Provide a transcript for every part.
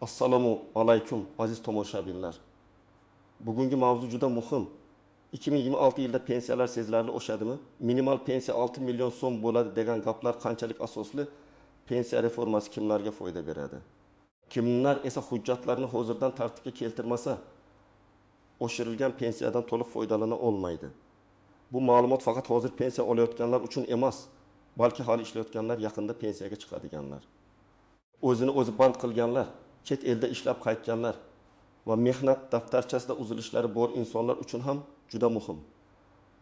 Assalomu alaykum aziz tomoshabinlar. Bugungi mavzu juda muhim. 2026 yilda pensiyalar sezilarli oshadimi? Minimal pensiya 6 million so'm bo'ladi degan gaplar qanchalik asosli? Pensiya reformasi kimlarga foyda beradi? Kimlar esa hujjatlarni hozirdan tartibga keltirmasa, oshirilgan pensiyadan to'liq foydalana olmaydi. Bu ma'lumot faqat hozir pensiya olayotganlar uchun emas, balki hali ishlayotganlar, yaqinda pensiyaga chiqadiganlar, o'zini o'zi band qilganlar, chet elda ishlab qaytganlar va mehnat daftarchasida uzilishlari bor insonlar uchun ham juda muhim.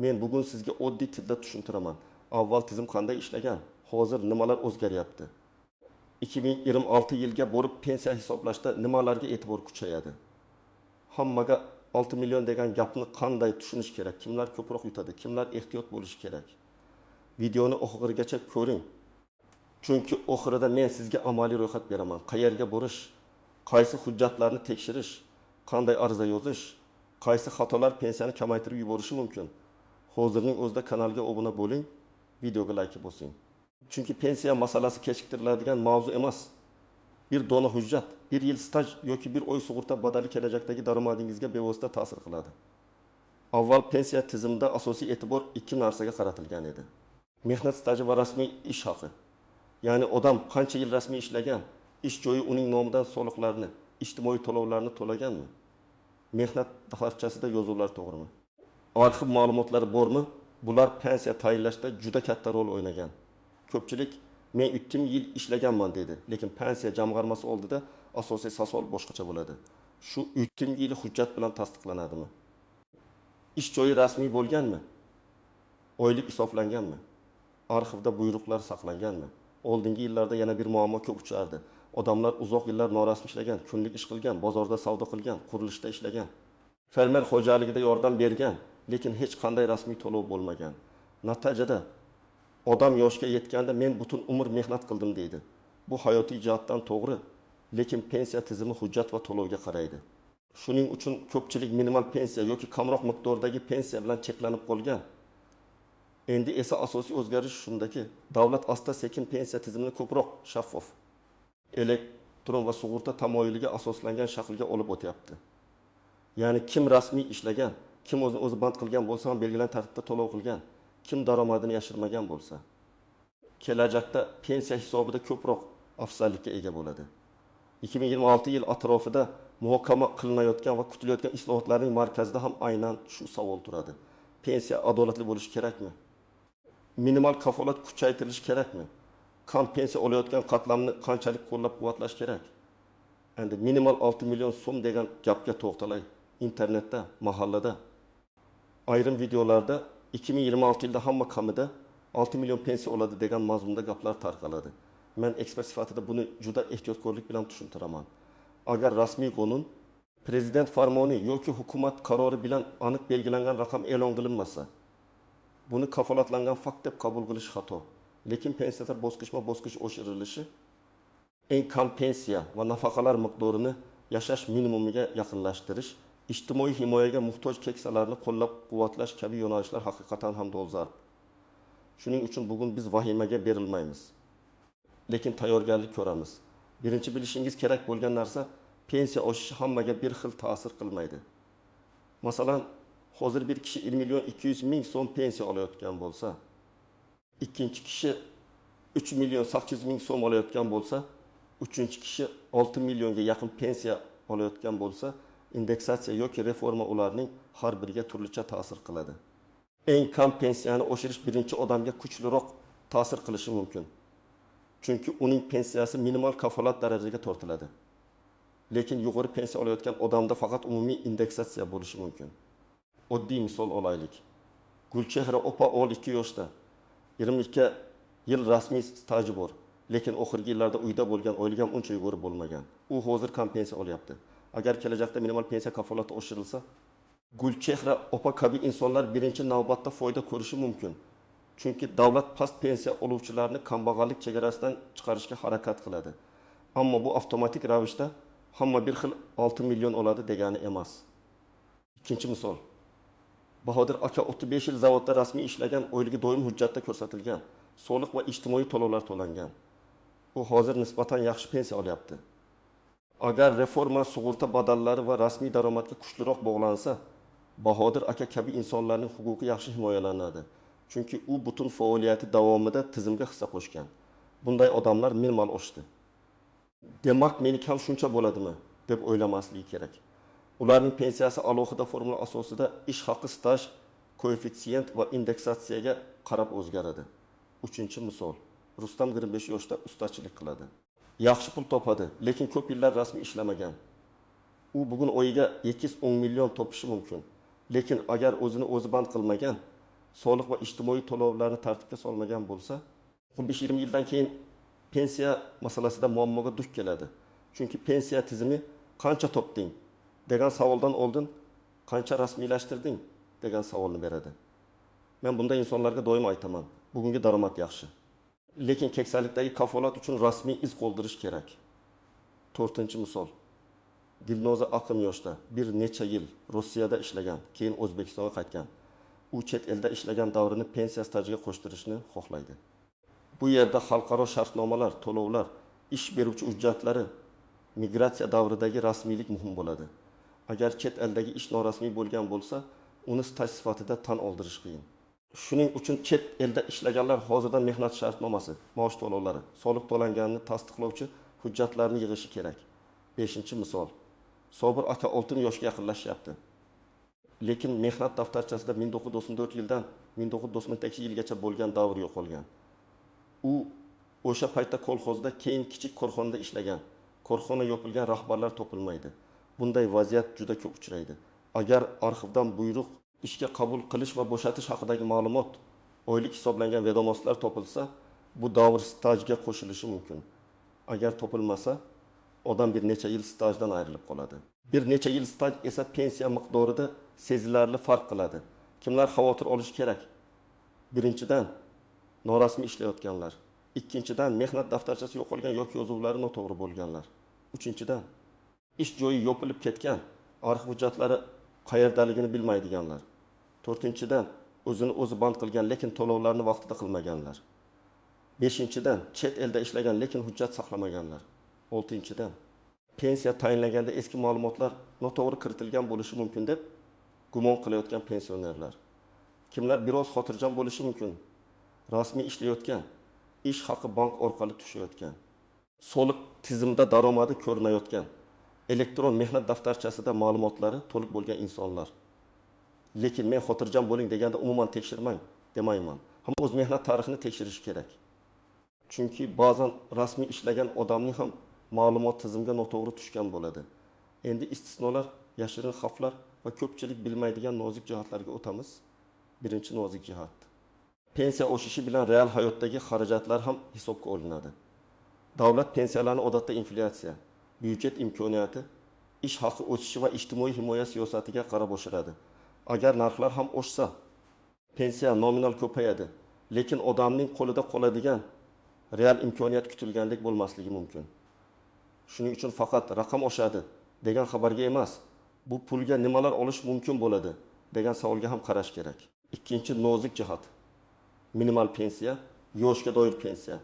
Men bugun sizga oddiy tilda tushuntiraman. Avval tizim qanday ishlagan, hozir nimalar o'zgaryapti. 2026 yilga borib pensiya hisoblashda nimalarga e'tibor kuchayadi? Hammaga 6 million degan gapni qanday tushunish kerak? Kimlar ko'proq yutadi? Kimlar ehtiyot bo'lishi kerak? Videoni oxirigacha ko'ring. Chunki oxirida men sizga amaliy ro'yxat beraman. Qayerga borish, qaysi hujjatlarni tekshirish, qanday ariza yozish, qaysi xatolar pensiyani kamaytirib yuborishi mumkin. Hozirning o'zida kanalga obuna bo'ling, videoga like bosing. Chunki pensiya masalasi kechiktiriladigan mavzu emas. Bir dona hujjat, bir yil staj yoki bir oy sug'urta badali kelajakdagi daromadingizga bevosita ta'sir qiladi. Avval pensiya tizimida asosiy e'tibor ikki narsaga qaratilgan edi. Mehnat staji va rasmiy ish haqi. Ya'ni odam qancha yil rasmiy ishlagan, ish joyi uning nomidan soliqlarni, ijtimoiy to'lovlarni to'laganmi? Mehnat daftarchasida yozuvlar to'g'rimi? Arxiv ma'lumotlari bormi? Bular pensiya tayinlashda juda katta rol o'ynagan. Ko'pchilik men 3 yil ishlaganman dedi, lekin pensiya jamg'armasi oldida asosiy savol boshqacha bo'ladi. Shu 3 yil hujjat bilan tasdiqlanadimi? Ish joyi rasmiy bo'lganmi? Oylik hisoblanganmi? Arxivda buyruqlar saqlanganmi? Oldingi yillarda yana bir muammo ko'p uchardi. Odamlar uzoq yillar norasmiy ishlagan, kunlik ish qilgan, bozorda savdo qilgan, qurilishda ishlagan, fermer xo'jaligida yordam bergan, lekin hech qanday rasmiy to'lov bo'lmagan. Natijada odam yoshga yetganda men butun umr mehnat qildim deydi. Bu hayotiy jihatdan to'g'ri, lekin pensiya tizimi hujjat va to'lovga qaraydi. Shuning uchun ko'pchilik minimal pensiya yoki kamroq miqdordagi pensiya bilan cheklanib qolgan. Endi esa asosiy o'zgarish shundaki, davlat asta-sekin pensiya tizimini ko'proq shaffof, elektron va sug'urta tamoyiliga asoslangan shaklga olib o'tyapti. Ya'ni kim rasmiy ishlagan, kim o'zini band qilgan bo'lsa ham belgilangan tartibda to'lov qilgan, kim daromadini yashirmagan bo'lsa, kelajakda pensiya hisobida ko'proq afzallikka ega bo'ladi. 2026 yil atrofida muhokama qilinayotgan va kutilayotgan islohotlarning markazida ham aynan shu savol turadi. Pensiya adolatli bo'lishi kerakmi? Minimal kafolat kuchaytirilishi kerakmi? Kam pensiya olayotgan qatlamni qanchalik qo'llab-quvvatlash kerak? Endi minimal 6 million so'm degan gapga to'xtalay. Internetda, mahallada, ayrim videolarda 2026 yilda hamma kamida 6 million pensiya oladi degan mazmunda gaplar tarqaladi. Men ekspert sifatida buni juda ehtiyotkorlik bilan tushuntiraman. Agar rasmiy qonun, prezident farmoni yoki hukumat qarori bilan aniq belgilangan raqam e'lon qilinmasa, buni kafolatlangan fakt deb qabul qilish xato. Lekin pensiyalar bosqichma-bosqich oshirilishi eng kam pensiya va nafaqalar miqdorini yashash minimumiga yaqinlashtirish, ijtimoiy himoyaga muhtoj keksalarni qo'llab-quvvatlash kabi yo'nalishlar haqiqatan ham dolzarb. Shuning uchun bugun biz vahimaga berilmaymiz, lekin tayyorgarlik ko'ramiz. Birinchi bilishingiz kerak bo'lgan narsa, pensiya oshishi hammaga bir xil ta'sir qilmaydi. Masalan, hozir bir kishi 1 million 200 ming so'm pensiya olayotgan bo'lsa, ikkinchi kishi 3 million 800 ming so'm olayotgan bo'lsa, uchinchi kishi 6 millionga yaqin pensiya olayotgan bo'lsa, indeksatsiya yoki reforma ularning har biriga turlicha ta'sir qiladi. Eng kam pensiyani oshirish birinchi odamga kuchliroq ta'sir qilishi mumkin. Chunki uning pensiyasi minimal kafolat darajaga tortiladi. Lekin yuqori pensiya olayotgan odamda faqat umumiy indeksatsiya bo'lishi mumkin. Oddiy misol olaylik. Gulchehra opa 12 yoshda, 22 yil rasmiy staji bor, lekin oxirgi yillarda uyda bo'lgan, oylik ham uncha yuqori bo'lmagan. U hozir kam pensiya olyapti. Agar kelajakda minimal pensiya kafolati oshirilsa, Gulchehra opa kabi insonlar birinchi navbatda foyda ko'rishi mumkin. Chunki davlat past pensiya oluvchilarni kambag'allik chegarasidan chiqarishga harakat qiladi. Ammo bu avtomatik ravishda hamma bir xil 6 million oladi degani emas. Ikkinchi misol. Bahodir aka 35 yil zavodda rasmiy ishlagan, oyligi doim hujjatda ko'rsatilgan, soliq va ijtimoiy to'lovlar to'langan. U hozir nisbatan yaxshi pensiya olyapti. Agar reforma sug'urta badallari va rasmiy daromadga kuchliroq bog'lansa, Bahodir aka kabi insonlarning huquqi yaxshi himoyalanadi. Chunki u butun faoliyati davomida tizimga hissa qo'shgan. Bunday odamlar minimal oshdi. Demak, meniki ham shuncha bo'ladimi deb o'ylamasligi kerak. Ularning pensiyasi alohida formula asosida ish haqi, staj, koeffitsient va indeksatsiyaga qarab o'zgaradi. 3-misol. Rustam 25 yoshda ustachilik qiladi. Yaxshi pul topadi, lekin ko'p yillar rasmiy ishlamagan. U bugun oyiga 210 million topishi mumkin. Lekin agar o'zini o'zi band qilmagan, soliq va ijtimoiy to'lovlarni tartibga solmagan bo'lsa, 15-20 yildan keyin pensiya masalasida muammoga duch keladi. Chunki pensiya tizimi qancha topding degan savoldan oldin qancha rasmiylashtirding degan savolni beradi. Men bunday insonlarga doim aytaman, bugungi daromad yaxshi. Lekin keksalikdagi kafolat uchun rasmiy iz qoldirish kerak. 4-misol. Dilnoza Aqim yoshda bir necha yil Rossiyada ishlagan, keyin O'zbekistonga qaytgan. U chet elda ishlagan davrini pensiya stajiga qo'shtirishni xohlaydi. Bu yerda xalqaro shartnomalar, to'lovlar, ish beruvchi hujjatlari, migratsiya davridagi rasmiylik muhim bo'ladi. Agar chet eldagi ish norasmiy bo'lgan bo'lsa, uni staj sifatida tan oldirish qiyin. Shuning uchun chet elda ishlaganlar hozirdan mehnat shartnomasi, maosh to'lovlari, soliq to'langanini tasdiqlovchi hujjatlarni yig'ishi kerak. 5-misol. Sobir aka 6 yoshga yaqinlashyapti. Lekin mehnat daftarchasida 1994 yildan 1998-yilgacha bo'lgan davr yo'qolgan. U o'sha paytda kolxozda, keyin kichik korxonada ishlagan. Korxona yopilgan, rahbarlar topilmaydi. Bunday vaziyat juda ko'p uchraydi. Agar arxivdan buyruq, ishga qabul qilish va bo'shatish haqidagi ma'lumot, oylik hisoblangan vedomotslar topilsa, bu davr stajga qo'shilishi mumkin. Agar topilmasa, odam bir necha yil stajdan ayrilib qoladi. Bir necha yil staj esa pensiya miqdorida sezilarli farq qiladi. Kimlar xavotir olishi kerak? Birinchidan, norasmiy ishlayotganlar. Ikkinchidan, mehnat daftarchasi yo'qolgan yoki yozuvlari noto'g'ri bo'lganlar. Uchinchidan, ish joyi yopilib ketgan, arxiv hujjatlari qayerdaligini bilmaydiganlar. To'rtinchidan, o'zini o'zi band qilgan, lekin to'lovlarni vaqtida qilmaganlar. Beshinchidan, chet elda ishlagan, lekin hujjat saqlamaganlar. Oltinchidan, pensiya tayinlaganda eski ma'lumotlar noto'g'ri kiritilgan bo'lishi mumkin deb gumon qilayotgan pensionerlar. Kimlar biroz xotirjam bo'lishi mumkin. Rasmiy ishlayotgan, ish haqi bank orqali tushayotgan, soliq tizimida daromadi ko'rinayotgan, elektron mehnat daftarchasida ma'lumotlari to'liq bo'lgan insonlar. Lekin men xotirjam bo'ling deganda umuman tekshirmang demayman. Hamma o'z mehnat tarixini tekshirish kerak. Chunki ba'zan rasmiy ishlagan odamning ham ma'lumot tizimga noto'g'ri tushgan bo'ladi. Endi istisnolar, yashirin xavflar va ko'pchilik bilmaydigan nozik jihatlarga o'tamiz. Birinchi nozik jihat. Pensiya oshishi bilan real hayotdagi xarajatlar ham hisobga olinadi. Davlat pensiyalarni odatda inflyatsiya, byudjet imkoniyati, ish haqi o'sishi va ijtimoiy himoya siyosatiga qarab oshiradi. Agar narxlar ham oshsa, pensiya nominal ko'payadi, lekin odamning qo'lida qoladigan real imkoniyat kutilgandek bo'lmasligi mumkin. Shuning uchun faqat raqam oshadi degan xabarga emas, bu pulga nimalar olish mumkin bo'ladi degan savolga ham qarash kerak. Ikkinchi nozik jihat. Minimal pensiya, yoshga doir pensiya,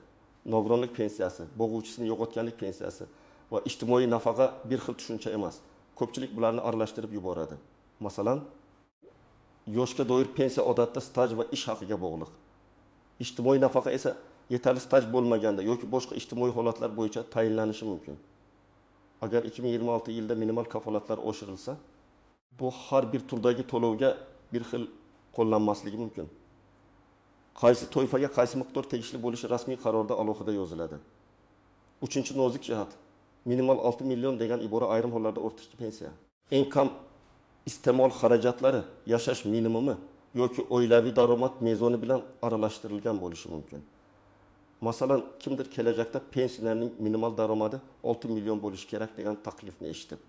nogironlik pensiyasi, bo'g'uvchisini yo'qotganlik pensiyasi va ijtimoiy nafaqa bir xil tushuncha emas. Ko'pchilik bularni aralashtirib yuboradi. Masalan, yoshga doir pensiya odatda staj va ish haqiga bog'liq. Ijtimoiy nafaqa esa yetarli staj bo'lmaganda yoki boshqa ijtimoiy holatlar bo'yicha tayinlanishi mumkin. Agar 2026 yilda minimal kafolatlar oshirilsa, bu har bir turdagi to'lovga bir xil qo'llanmasligi mumkin. Qaysi toifaga qaysi miqdor tegishli bo'lishi rasmiy qarorda alohida yoziladi. Uchinchi nozik jihat. Minimal 6 million degan ibora ayrim hollarda o'rtacha pensiya. Eng kam iste'mol xarajatlari, yashash minimumi yoki oilaviy daromad mezoni bilan aralashtirilgan bo'lishi mumkin. Masalan, kimdir kelajakda pensionerning minimal daromadi 6 million bo'lishi kerak degan taklifni eshitib,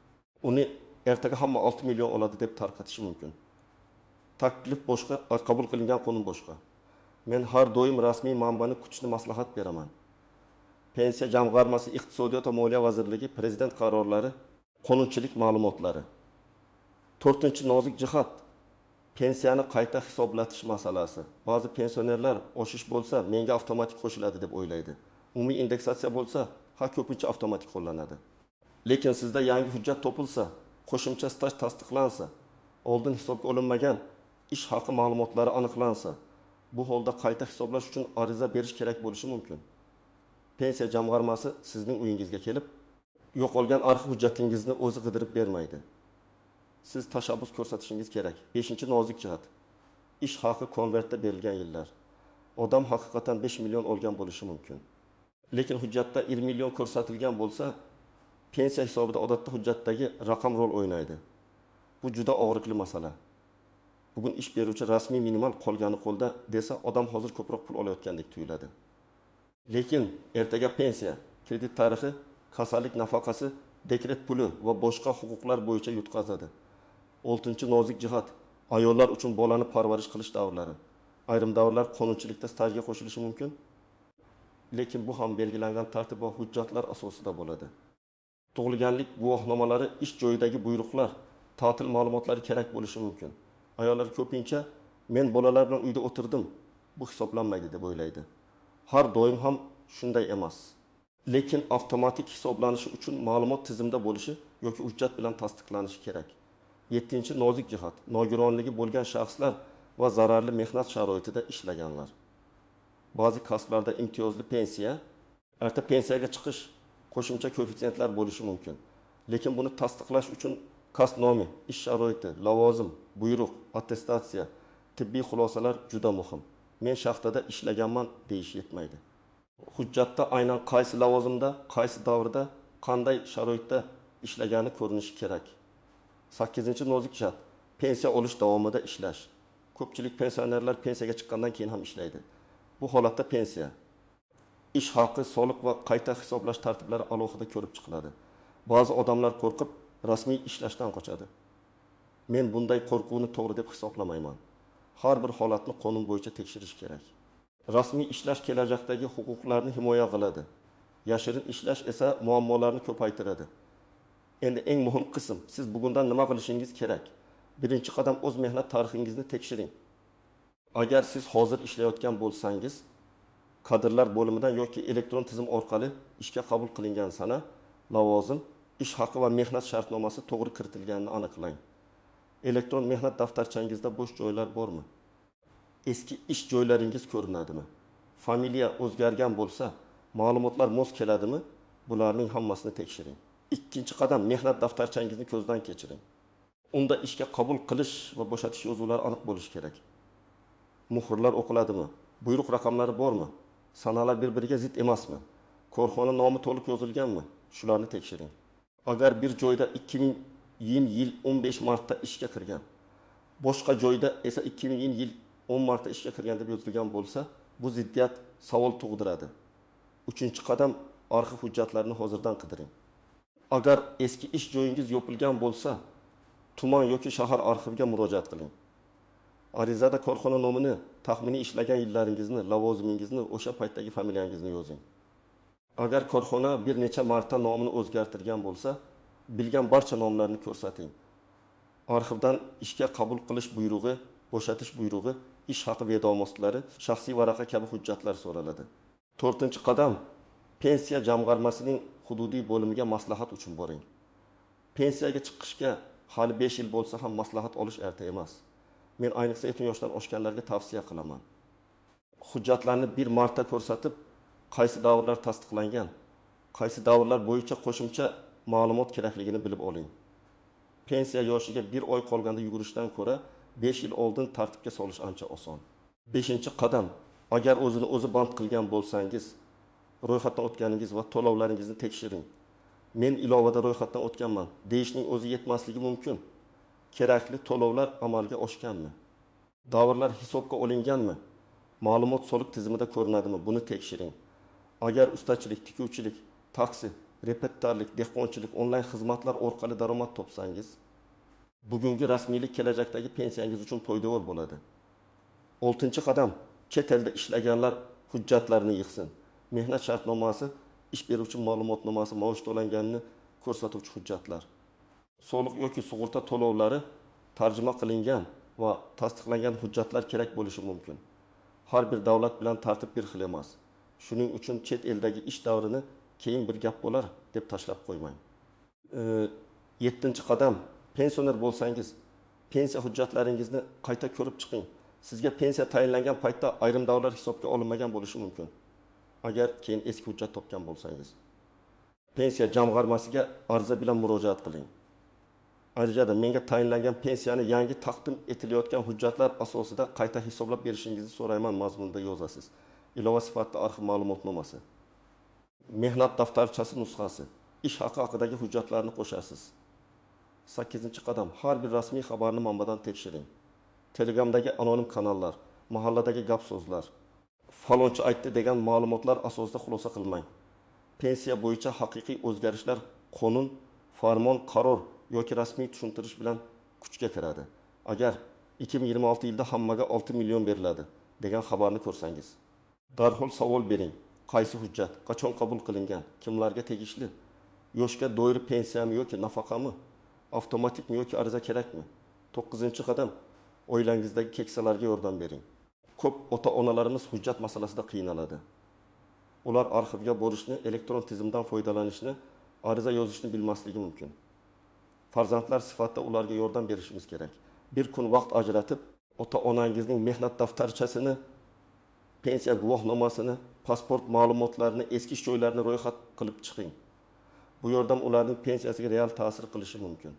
uni ertaga hamma 6 million oladi deb tarqatishi mumkin. Taklif boshqa, qabul qilingan qonun boshqa. Men har doim rasmiy manbani kutishni maslahat beraman. Pensiya jamg'armasi, Iqtisodiyot va Moliya vazirligi, prezident qarorlari, qonunchilik ma'lumotlari. 4-nozik jihat. Pensiyani qayta hisoblatish masalasi. Ba'zi pensionerlar oshish bo'lsa, menga avtomatik qo'shiladi deb o'ylaydi. Umumiy indeksatsiya bo'lsa, ko'pincha avtomatik qo'llanadi. Lekin sizda yangi hujjat topilsa, qo'shimcha staj tasdiqlansa, oldin hisobga olinmagan ish haqi ma'lumotlari aniqlansa, bu holda qayta hisoblash uchun ariza berish kerak bo'lishi mumkin. Pensiya jamg'armasi sizning uyingizga kelib, yo'qolgan arxiv hujjatingizni o'zi qidirib bermaydi. Siz tashabbus ko'rsatishingiz kerak. 5-nozik jihat. Ish haqi konvertda berilgan yillar. Odam haqiqatan 5 million olgan bo'lishi mumkin. Lekin hujjatda 20 million ko'rsatilgan bo'lsa, pensiya hisobida odatda hujjatdagi raqam rol o'ynaydi. Bu juda og'riqli masala. Bugun ish beruvchi rasmiy minimal qolgani qo'lda desa, odam hozir ko'proq pul olayotgandek tuyuladi. Lekin ertaga pensiya, kredit tarixi, kasallik nafaqasi, dekret puli va boshqa huquqlar bo'yicha yutqazadi. 6-nozik jihat, ayollar uchun bolani parvarish qilish davrlari. Ayrim davrlar qonunchilikda stajga qo'shilishi mumkin. Lekin bu ham belgilangan tartib va hujjatlar asosida bo'ladi. Tug'ilganlik guvohnomalari, ish joyidagi buyruqlar, ta'til ma'lumotlari kerak bo'lishi mumkin. Ayollar ko'pincha men bolalar bilan uyda o'tirdim, bu hisoblanmaydi deb o'ylaydi. Har doim ham shunday emas. Lekin avtomatik hisoblanishi uchun ma'lumot tizimda bo'lishi yoki hujjat bilan tasdiqlanishi kerak. 7-nozik jihat, nogironligi bo'lgan shaxslar va zararli mehnat sharoitida ishlaganlar. Ba'zi kasblarda imtiyozli pensiya, erta pensiyaga chiqish qo'shimcha koeffitsiyentlar bo'lishi mumkin. Lekin buni tasdiqlash uchun kasbnomi, ish sharoiti, lavozim, buyruq, attestatsiya, tibbiy xulosalar juda muhim. Men shaxtada ishlaganman deyish yetmaydi. Hujjatda aynan qaysi lavozimda, qaysi davrda, qanday sharoitda ishlagani ko'rinishi kerak. 8-nozik jihat, pensiya olish davomida ishlash. Ko'pchilik pensionerlar pensiyaga chiqqandan keyin ham ishlaydi. Bu holatda pensiya, ish haqi, soliq va qayta hisoblash tartiblari alohida ko'rib chiqiladi. Ba'zi odamlar qo'rqib rasmiy ishlashdan qochadi. Men bunday qo'rquvni to'g'ri deb hisoblamayman. Har bir holatni qonun bo'yicha tekshirish kerak. Rasmiy ishlash kelajakdagi huquqlarni himoya qiladi. Yashirin ishlash esa muammolarni ko'paytiradi. Endi eng muhim qism, siz bugundan nima qilishingiz kerak? Birinchi qadam, o'z mehnat tarixingizni tekshiring. Agar siz hozir ishlayotgan bo'lsangiz, kadrlar bo'limidan yoki elektron tizim orqali ishga qabul qilingan sana, lavozim, ish haqi va mehnat shartnomasi to'g'ri kiritilganini aniqlang. Elektron mehnat daftarchangizda bo'sh joylar bormi? Eski ish joylaringiz ko'rinadimi? Familiya o'zgargan bo'lsa, ma'lumotlar mos keladimi? Bularning hammasini tekshiring. Ikkinchi qadam, mehnat daftarchangizni ko'zdan kechiring. Unda ishga qabul qilish va bo'shatish yozuvlari aniq bo'lishi kerak. Muhrlar o'qiladimi? Buyruq raqamlari bormi? Sanalar bir-biriga zid emasmi? Korxona nomi to'liq yozilganmi? Shularni tekshiring. Agar bir joyda 2000 yil 15 martda ishga kirgan, boshqa joyda esa 2000 yil 10 martda ishga kirgan deb yozilgan bo'lsa, bu ziddiyat savol tug'diradi. 3-qadam, arxiv hujjatlarini hozirdan qidiring. Agar eski ish joyingiz yopilgan bo'lsa, tuman yoki shahar arxiviga murojaat qiling. Arizada korxona nomini, taxminiy ishlagan yillaringizni, lavozimingizni, o'sha paytdagi familiyangizni yozing. Agar korxona bir necha marta nomini o'zgartirgan bo'lsa, bilgan barcha nomlarni ko'rsating. Arxivdan ishga qabul qilish buyrug'i, bo'shatish buyrug'i, ish haqi vedomoslari, shaxsiy varaqa kabi hujjatlar so'raladi. 4-qadam, pensiya jamg'armasining hududiy bo'limiga maslahat uchun boring. Pensiyaga chiqishga hali 5 yil bo'lsa ham maslahat olish erta emas. Men ayniqsa 70 yoshdan oshganlarga tavsiya qilaman. Hujjatlarni bir marta ko'rsatib, qaysi davrlar tasdiqlangan, qaysi davrlar bo'yicha qo'shimcha ma'lumot kerakligini bilib oling. Pensiya yoshiga 1 oy qolganda yugurishdan ko'ra 5 yil oldin tartibga solish ancha oson. 5-qadam, agar o'zini o'zi band qilgan bo'lsangiz, ro'yxatdan o'tganingiz va to'lovlaringizni tekshiring. Men ilovada ro'yxatdan o'tganman deyishning o'zi yetmasligi mumkin. Kerakli to'lovlar amalga oshganmi? Davrlar hisobga olinganmi? Ma'lumot soliq tizimida ko'rinadimi? Buni tekshiring. Agar ustachilik, tikuvchilik, taksi, repettorlik, dehqonchilik, onlayn xizmatlar orqali daromad topsangiz, bugungi rasmiylik kelajakdagi pensiyangiz uchun poydevor bo'ladi. 6-qadam, chet elda ishlaganlar hujjatlarini yig'sin. Mehnat shartnomasi, ish beruvchi ma'lumotnomasi, maosh to'langanini ko'rsatuvchi hujjatlar. Soliq yoki sug'urta to'lovlari tarjima qilingan va tasdiqlangan hujjatlar kerak bo'lishi mumkin. Har bir davlat bilan tartib bir xil emas. Shuning uchun chet eldagi ish davrini keyin bir gap bo'lar deb tashlab qo'ymang. 7-chi qadam, pensioner bo'lsangiz, pensiya hujjatlaringizni qayta ko'rib chiqing. Sizga pensiya tayinlangan paytda ayrim davrlar hisobga olinmagan bo'lishi mumkin. Agar keyin eski hujjat topgan bo'lsangiz. Pensiya jamg'armasiga ariza bilan murojaat qiling. Ayrıca menga tayinlangan pensiyani yangi taqdim etilayotgan hujjatlar asosida qayta hisoblab berishingizni so'rayman mazmunida yozasiz. Ilova sifatida arxiv ma'lumotnomasi. Mehnat daftarchasi nusxasi. Ish haqi haqidagi hujjatlarni qo'shasiz. 8-qadam, har bir rasmiy xabarni manbadan tekshiring. Telegramdagi anonim kanallar, mahalladagi gap so'zlar, falonchi aytdi degan ma'lumotlar asosida xulosa qilmang. Pensiya bo'yicha haqiqiy o'zgarishlar qonun, farmon, qaror yoki rasmiy tushuntirish bilan kuchga kiradi. Agar 2026 yilda hammaga 6 million beriladi degan xabarni ko'rsangiz, darhol savol bering. Qaysi hujjat, qachon qabul qilingan, kimlarga tegishli? Yoshga doir pensiyami yoki nafaqami? Avtomatikmi yoki ariza kerakmi? 9-qadam, oilangizdagi keksalarga yordam bering. Ko'p ota-onalarimiz hujjat masalasida qiynaladi. Ular arxivga borishni, elektron tizimdan foydalanishni, ariza yozishni bilmasligi mumkin. Farzandlar sifatida ularga yordam berishimiz kerak. Bir kun vaqt ajratib, ota-onangizning mehnat daftarchasini, pensiya guvohnomasini, pasport ma'lumotlarini, eski ish joylarini ro'yxat qilib chiqing. Bu yordam ularning pensiyasiga real ta'sir qilishi mumkin.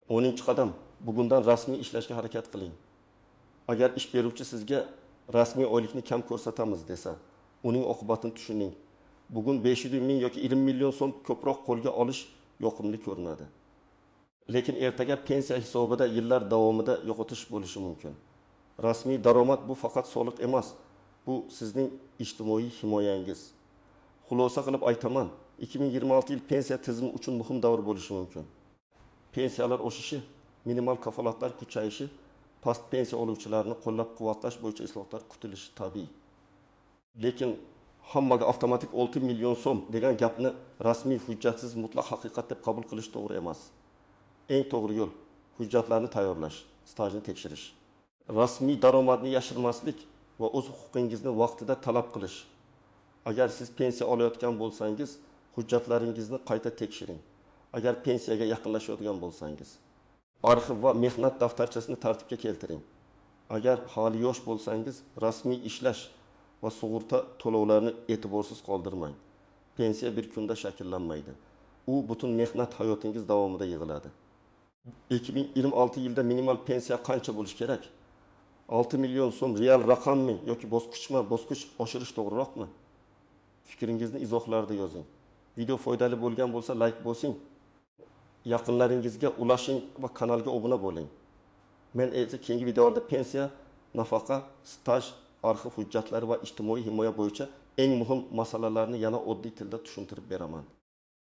10-qadam, bugundan rasmiy ishlashga harakat qiling. Agar ish beruvchi sizga rasmiy oylikni kam ko'rsatamiz desa, uning oqibatini tushuning. Bugun 500 ming yoki 20 million so'm ko'proq qo'lga olish yoqimli ko'rinadi. Lekin ertaga pensiya hisobida yillar davomida yo'qotish bo'lishi mumkin. Rasmiy daromad bu faqat soliq emas, bu sizning ijtimoiy himoyangiz. Xulosa qilib aytaman, 2026 yil pensiya tizimi uchun muhim davr bo'lishi mumkin. Pensiyalar oshishi, minimal kafolatlar kuchayishi, past pensiya oluvchilarni qo'llab-quvvatlash bo'yicha islohotlar kutilishi tabiiy. Lekin hammaga avtomatik 6 million so'm degan gapni rasmiy hujjatsiz mutlaq haqiqat deb qabul qilish to'g'ri emas. Eng to'g'ri yo'l hujjatlarni tayyorlash, stajni tekshirish. Rasmiy daromadni yashirmaslik va o'z huquqingizni vaqtida talab qilish. Agar siz pensiya olayotgan bo'lsangiz, hujjatlaringizni qayta tekshiring. Agar pensiyaga yaqinlashayotgan bo'lsangiz, arxiv va mehnat daftarchasini tartibga keltiring. Agar hali yosh bo'lsangiz, rasmiy ishlash va sug'urta to'lovlarini e'tiborsiz qoldirmang. Pensiya bir kunda shakllanmaydi. U butun mehnat hayotingiz davomida yig'iladi. 2026 yilda minimal pensiya qancha bo'lishi kerak? 6 million so'm real raqammi yoki bosqichma-bosqich oshirish to'g'riroqmi? Fikringizni izohlarda yozing. Video foydali bo'lgan bo'lsa like bosing. Yaqinlaringizga ulashing va kanalga obuna bo'ling. Men esa keyingi videolarda pensiya, nafaqa, staj, arxiv hujjatlari va ijtimoiy himoya bo'yicha eng muhim masalalarni yana oddiy tilda tushuntirib beraman.